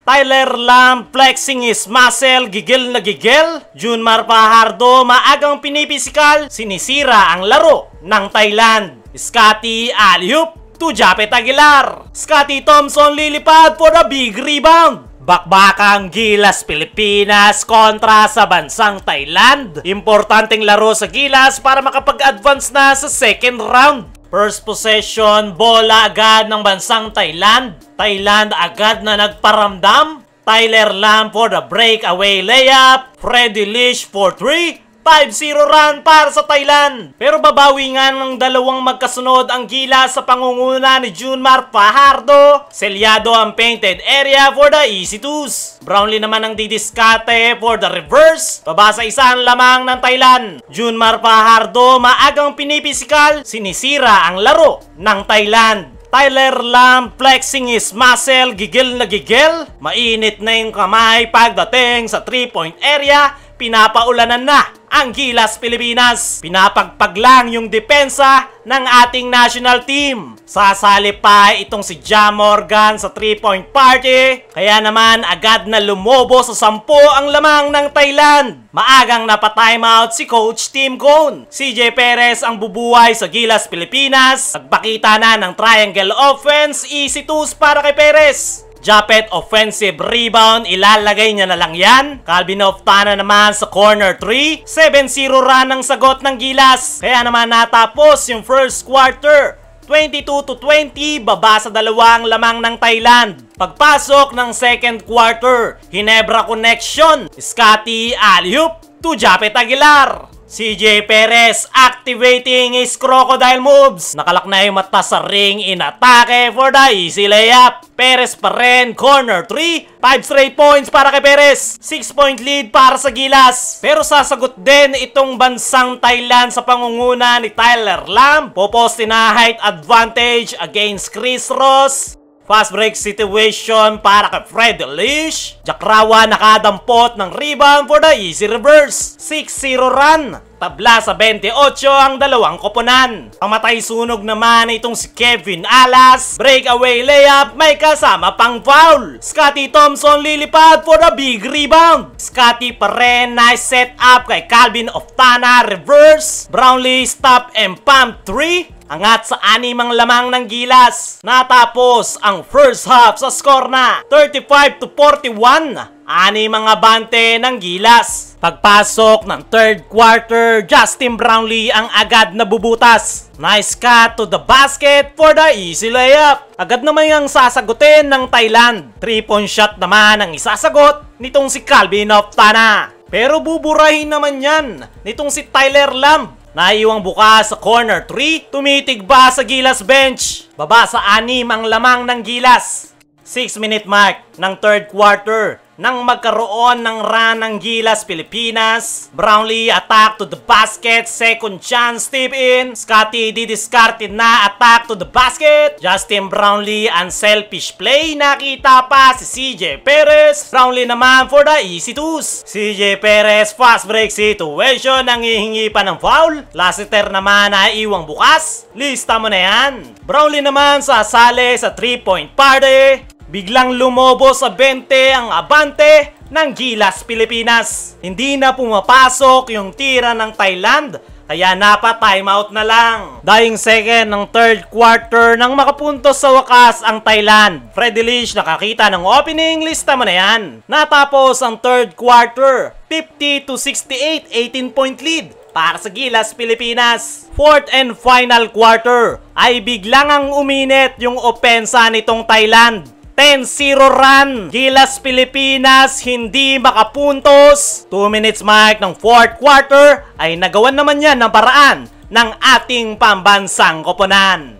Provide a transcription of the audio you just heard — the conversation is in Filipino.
Tyler Lam flexing his muscle, gigil na gigil. Junmar Fajardo maagang pinipisikal, sinisira ang laro ng Thailand. Scotty alley-oop to Japet Aguilar. Scotty Thompson lilipad for a big rebound. Bakbakang Gilas Pilipinas kontra sa bansang Thailand. Importanteng laro sa Gilas para makapag-advance na sa second round. First possession, bola agad ng bansang Thailand. Thailand agad na nagparamdam. Tyler Lam for the breakaway layup. Freddy Lish for 3. 5-0 run para sa Thailand. Pero babawi nga ng dalawang magkasunod ang Gilas sa pangunguna ni Junmar Fajardo. Selyado ang painted area for the easy twos. Brownlee naman ang didiskate for the reverse. Baba sa isang lamang ng Thailand. Junmar Fajardo maagang pinipisikal, sinisira ang laro ng Thailand. Tyler Lam flexing his muscle, gigil na gigil. Mainit na yung kamay pagdating sa 3-point area. Pinapaulanan na ang Gilas Pilipinas. Pinapagpag lang yung depensa ng ating national team. Sasali pa itong si Ja Morgan sa 3-point party. Kaya naman agad na lumobo sa 10 ang lamang ng Thailand. Maagang napatimeout si Coach Tim Cone. CJ Perez ang bubuhay sa Gilas Pilipinas. Nagpakita na ng triangle offense, easy twos para kay Perez. Japet offensive rebound, ilalagay niya na lang yan. Calvin Oftana naman sa corner 3. 7-0 run ang sagot ng Gilas. Kaya naman natapos yung first quarter. 22-20, baba sa dalawang lamang ng Thailand. Pagpasok ng second quarter, Hinebra connection. Scotty alley-oop to Japet Aguilar. CJ Perez activating his crocodile moves. Nakalak na yung mata sa ring in atake for the easy layup. Perez pa rin, corner 3. 5 straight points para kay Perez. 6-point lead para sa Gilas. Pero sasagot din itong bansang Thailand sa pangunguna ni Tyler Lam. Poposte na height advantage against Chris Ross. Fast break situation para kay Freddy Lish. Jakrawa nakadampot ng rebound for the easy reverse. 6-0 run. Tabla sa 28 ang dalawang koponan. Pamatay sunog naman itong si Kevin Alas. Breakaway layup, may kasama pang foul. Scotty Thompson lilipad for the big rebound. Scotty pa rin, nice set up kay Calvin Oftana, reverse. Brownlee stop and pump 3. Angat sa 6 ang lamang ng Gilas. Natapos ang first half sa score na 35-41. 6 mga bante ng Gilas. Pagpasok ng third quarter, Justin Brownlee ang agad na bubutas. Nice cut to the basket for the easy layup. Agad naman yung sasagutin ng Thailand. 3-point shot naman ang isasagot nitong si Calvin Oftana. Pero buburahin naman yan nitong si Tyler Lam. Naiwang bukas sa corner 3, tumitig ba sa Gilas bench. Baba sa 6 ang lamang ng Gilas. 6-minute mark ng third quarter. Nang magkaroon ng run ng Gilas Pilipinas, Brownlee attack to the basket, second chance tip in. Scotty didiscarded na attack to the basket. Justin Brownlee unselfish play, nakita pa si CJ Perez. Brownlee naman for the easy twos. CJ Perez fast break situation, nangihingi pa ng foul. Lassiter naman ay iwang bukas. Lista mo na yan. Brownlee naman sasali sa 3-point party. Biglang lumobo sa 20 ang abante ng Gilas Pilipinas. Hindi na pumapasok yung tira ng Thailand, kaya napa-timeout na lang. Dying second ng third quarter nang makapuntos sa wakas ang Thailand. Freddy Lish nakakita ng opening, lista mo na yan. Natapos ang third quarter, 50-68, 18-point lead para sa Gilas Pilipinas. Fourth and final quarter ay biglang ang uminit yung opensa nitong Thailand. 10-0 run. Gilas Pilipinas hindi makapuntos. 2 minutes mark ng fourth quarter ay nagawan naman yan ng paraan ng ating pambansang koponan.